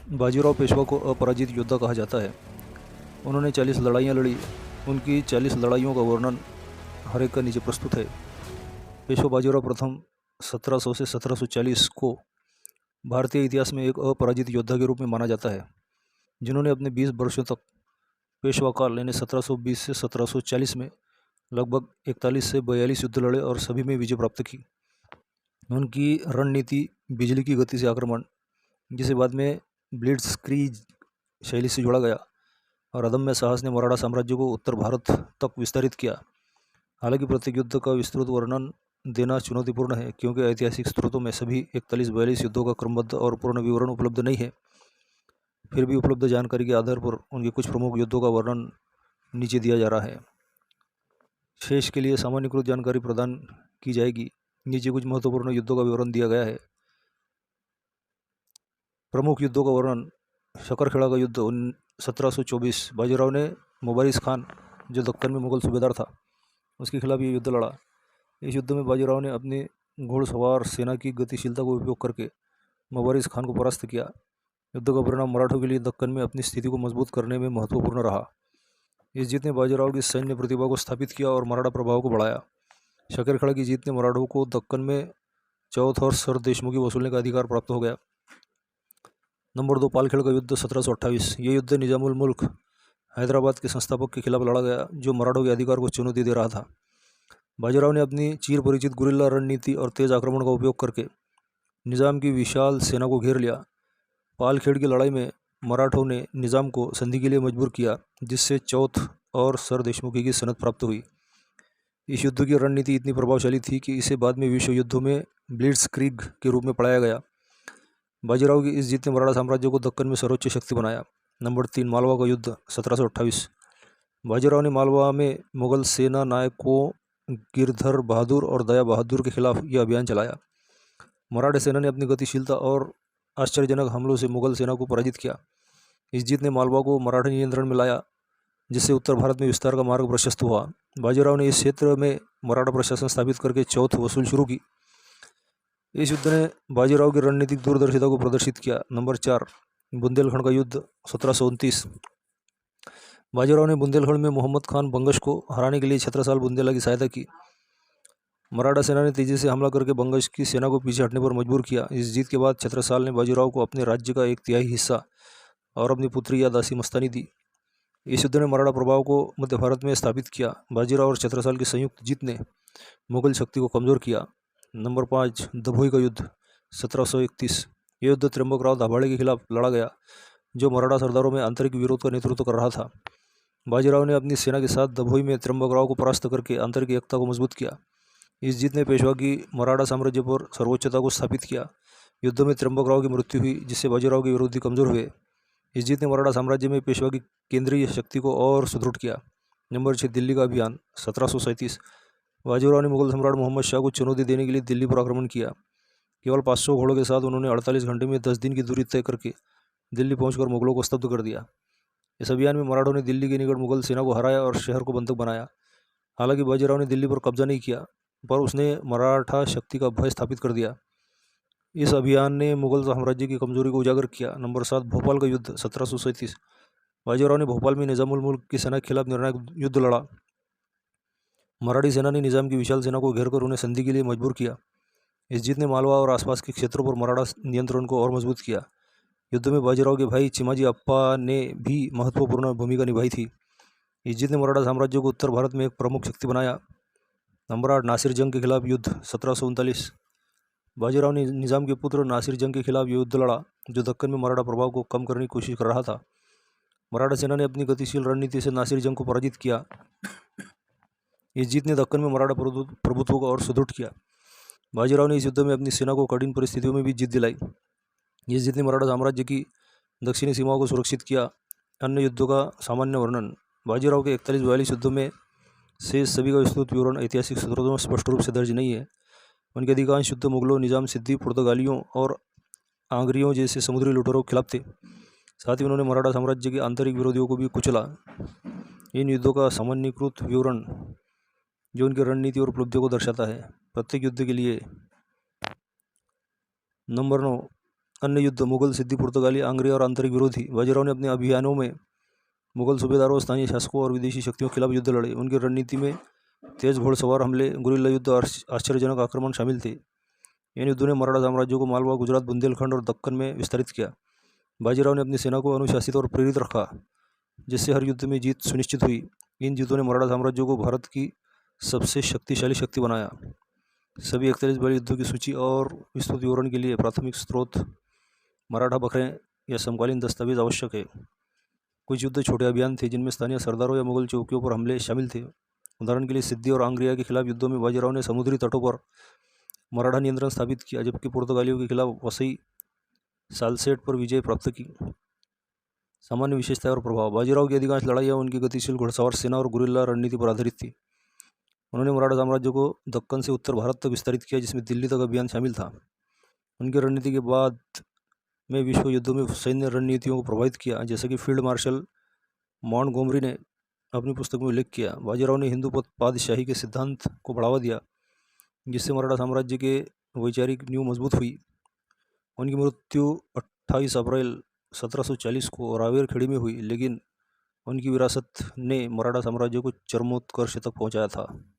बाजीराव पेशवा को अपराजित योद्धा कहा जाता है। उन्होंने 40 लड़ाइयाँ लड़ी। उनकी 40 लड़ाइयों का वर्णन हर एक का नीचे प्रस्तुत है। पेशवा बाजीराव प्रथम 1700 से 1740 को भारतीय इतिहास में एक अपराजित योद्धा के रूप में माना जाता है, जिन्होंने अपने 20 वर्षों तक पेशवा काल यानी 1720 से 1740 में लगभग 41 से 42 युद्ध लड़े और सभी में विजय प्राप्त की। उनकी रणनीति बिजली की गति से आक्रमण, जिसे बाद में ब्लिट्जक्रीग शैली से जोड़ा गया, और अदम्य साहस ने मराठा साम्राज्य को उत्तर भारत तक विस्तारित किया। हालांकि प्रत्येक युद्ध का विस्तृत वर्णन देना चुनौतीपूर्ण है, क्योंकि ऐतिहासिक स्रोतों में सभी 41-42 युद्धों का क्रमबद्ध और पूर्ण विवरण उपलब्ध नहीं है। फिर भी उपलब्ध जानकारी के आधार पर उनके कुछ प्रमुख युद्धों का वर्णन नीचे दिया जा रहा है। शेष के लिए सामान्यीकृत जानकारी प्रदान की जाएगी। नीचे कुछ महत्वपूर्ण युद्धों का विवरण दिया गया है। प्रमुख युद्धों का वर्णन। शकरखेड़ा का युद्ध 1724। बाजीराव ने मुबारिज खान, जो दक्कन में मुगल सूबेदार था, उसके खिलाफ ये युद्ध लड़ा। इस युद्ध में बाजीराव ने अपनी घुड़सवार सेना की गतिशीलता का उपयोग करके मुबारिज खान को परास्त किया। युद्ध का परिणाम मराठों के लिए दक्कन में अपनी स्थिति को मजबूत करने में महत्वपूर्ण रहा। इस जीत ने बाजीराव की सैन्य प्रतिभा को स्थापित किया और मराठा प्रभाव को बढ़ाया। शकरखेड़ा की जीत ने मराठों को दक्कन में चौथ और सर देशमुखी वसूलने का अधिकार प्राप्त हो गया। नंबर 2, पालखेड़ का युद्ध 1728। ये युद्ध निजामुल मुल्क हैदराबाद के संस्थापक के खिलाफ लड़ा गया, जो मराठों के अधिकार को चुनौती दे रहा था। बाजीराव ने अपनी चीर परिचित गुरिल्ला रणनीति और तेज आक्रमण का उपयोग करके निजाम की विशाल सेना को घेर लिया। पालखेड़ की लड़ाई में मराठों ने निजाम को संधि के लिए मजबूर किया, जिससे चौथ और सर देशमुखी की सनद प्राप्त हुई। इस युद्ध की रणनीति इतनी प्रभावशाली थी कि इसे बाद में विश्व युद्धों में ब्लिट्जक्रीग के रूप में पढ़ाया गया। बाजीराव की इस जीत ने मराठा साम्राज्य को दक्कन में सर्वोच्च शक्ति बनाया। नंबर 3, मालवा का युद्ध 1728। बाजीराव ने मालवा में मुगल सेना नायकों गिरधर बहादुर और दया बहादुर के खिलाफ यह अभियान चलाया। मराठा सेना ने अपनी गतिशीलता और आश्चर्यजनक हमलों से मुगल सेना को पराजित किया। इस जीत ने मालवा को मराठा नियंत्रण में लाया, जिससे उत्तर भारत में विस्तार का मार्ग प्रशस्त हुआ। बाजीराव ने इस क्षेत्र में मराठा प्रशासन स्थापित करके चौथ वसूल शुरू की। इस युद्ध ने बाजीराव की रणनीतिक दूरदर्शिता को प्रदर्शित किया। नंबर 4, बुंदेलखंड का युद्ध 1729। बाजीराव ने बुंदेलखंड में मोहम्मद खान बंगश को हराने के लिए छत्रसाल बुंदेला की सहायता की। मराठा सेना ने तेजी से हमला करके बंगश की सेना को पीछे हटने पर मजबूर किया। इस जीत के बाद छत्रसाल ने बाजीराव को अपने राज्य का 1/3 हिस्सा और अपनी पुत्री या दासी मस्तानी दी। इस युद्ध ने मराठा प्रभाव को मध्य भारत में स्थापित किया। बाजीराव और छत्रसाल की संयुक्त जीत ने मुगल शक्ति को कमजोर किया। नंबर 5, दभोई का युद्ध 1731। यह युद्ध त्र्यंबकराव दाभाडे के खिलाफ लड़ा गया, जो मराठा सरदारों में आंतरिक विरोध का नेतृत्व कर रहा था। बाजीराव ने अपनी सेना के साथ दभोई में त्र्यंबकराव को परास्त करके आंतरिक एकता को मजबूत किया। इस जीत ने पेशवा की मराठा साम्राज्य पर सर्वोच्चता को स्थापित किया। युद्ध में त्र्यंबकराव की मृत्यु हुई, जिससे बाजीराव के विरोधी कमजोर हुए। इस जीत ने मराठा साम्राज्य में पेशवा की केंद्रीय शक्ति को और सुदृढ़ किया। नंबर 6, दिल्ली का अभियान 1737। बाजीराव ने मुगल सम्राट मोहम्मद शाह को चुनौती देने के लिए दिल्ली पर आक्रमण किया। केवल 500 घोड़ों के साथ उन्होंने 48 घंटे में 10 दिन की दूरी तय करके दिल्ली पहुंचकर मुगलों को स्तब्ध कर दिया। इस अभियान में मराठों ने दिल्ली के निकट मुगल सेना को हराया और शहर को बंधक बनाया। हालांकि बाजीराव ने दिल्ली पर कब्जा नहीं किया, पर उसने मराठा शक्ति का भय स्थापित कर दिया। इस अभियान ने मुगल साम्राज्य की कमजोरी को उजागर किया। नंबर 7, भोपाल का युद्ध 1737। बाजीराव ने भोपाल में निजामुल मुल्क की सेना के खिलाफ निर्णायक युद्ध लड़ा। मराठी सेना ने निजाम की विशाल सेना को घेरकर उन्हें संधि के लिए मजबूर किया। इस जीत ने मालवा और आसपास के क्षेत्रों पर मराठा नियंत्रण को और मजबूत किया। युद्ध में बाजीराव के भाई चिमाजी अप्पा ने भी महत्वपूर्ण भूमिका निभाई थी। इस जीत ने मराठा साम्राज्य को उत्तर भारत में एक प्रमुख शक्ति बनाया। नंबर 8, नासिर जंग के खिलाफ युद्ध 1739। बाजीराव ने निजाम के पुत्र नासिर जंग के खिलाफ युद्ध लड़ा, जो दक्कन में मराठा प्रभाव को कम करने की कोशिश कर रहा था। मराठा सेना ने अपनी गतिशील रणनीति से नासिर जंग को पराजित किया। इस जीत ने दक्कन में मराठा प्रभुत्व को और सुदृढ़ किया। बाजीराव ने इस युद्ध में अपनी सेना को कठिन परिस्थितियों में भी जीत दिलाई। इस जीत ने मराठा साम्राज्य की दक्षिणी सीमाओं को सुरक्षित किया। अन्य युद्धों का सामान्य वर्णन। बाजीराव के 41-42 युद्धों में से सभी का विस्तृत विवरण ऐतिहासिक स्रोतों में स्पष्ट रूप से दर्ज नहीं है। उनके अधिकांश युद्ध मुगलों, निजाम सिद्दी, पुर्तगालियों और आंग्रियों जैसे समुद्री लुटेरों के खिलाफ थे। साथ ही उन्होंने मराठा साम्राज्य के आंतरिक विरोधियों को भी कुचला। इन युद्धों का सामान्यीकृत विवरण, जो उनकी रणनीति और उपलब्धियों को दर्शाता है। प्रत्येक युद्ध के लिए। नंबर 9, अन्य युद्ध मुगल, सिद्दी, पुर्तगाली, आंग्रे और आंतरिक विरोधी। बाजीराव ने अपने अभियानों में मुगल सूबेदारों, स्थानीय शासकों और विदेशी शक्तियों के खिलाफ युद्ध लड़े। उनकी रणनीति में तेज घोड़सवार हमले, गुरिल्ला युद्ध और आश्चर्यजनक आक्रमण शामिल थे। इन युद्धों ने मराठा साम्राज्य को मालवा, गुजरात, बुंदेलखंड और दक्कन में विस्तारित किया। बाजीराव ने अपनी सेना को अनुशासित और प्रेरित रखा, जिससे हर युद्ध में जीत सुनिश्चित हुई। इन युद्धों ने मराठा साम्राज्य को भारत की सबसे शक्तिशाली शक्ति बनाया। सभी 41 बड़े युद्धों की सूची और विस्तृत विवरण के लिए प्राथमिक स्रोत मराठा बखरें या समकालीन दस्तावेज आवश्यक है। कुछ युद्ध छोटे अभियान थे जिनमें स्थानीय सरदारों या मुगल चौकियों पर हमले शामिल थे। उदाहरण के लिए सिद्दी और आंग्रिया के खिलाफ युद्धों में बाजीराव ने समुद्री तटों पर मराठा नियंत्रण स्थापित किया, जबकि पुर्तगालियों के खिलाफ वसई, सालसेट पर विजय प्राप्त की। सामान्य विशेषताएं और प्रभाव। बाजीराव की अधिकांश लड़ाइयाँ उनकी गतिशील घुड़सवार सेना और गुरिल्ला रणनीति पर आधारित थी। उन्होंने मराठा साम्राज्य को दक्कन से उत्तर भारत तक विस्तारित किया, जिसमें दिल्ली तक अभियान शामिल था। उनकी रणनीति के बाद में विश्व युद्धों में सैन्य रणनीतियों को प्रभावित किया, जैसे कि फील्ड मार्शल मॉन्टगोमरी ने अपनी पुस्तक में उल्लेख किया। बाजीराव ने हिंदू पादशाही के सिद्धांत को बढ़ावा दिया, जिससे मराठा साम्राज्य के वैचारिक नींव मजबूत हुई। उनकी मृत्यु 28 अप्रैल 1740 को रावेरखेड़ी में हुई, लेकिन उनकी विरासत ने मराठा साम्राज्य को चरमोत्कर्ष तक पहुंचाया था।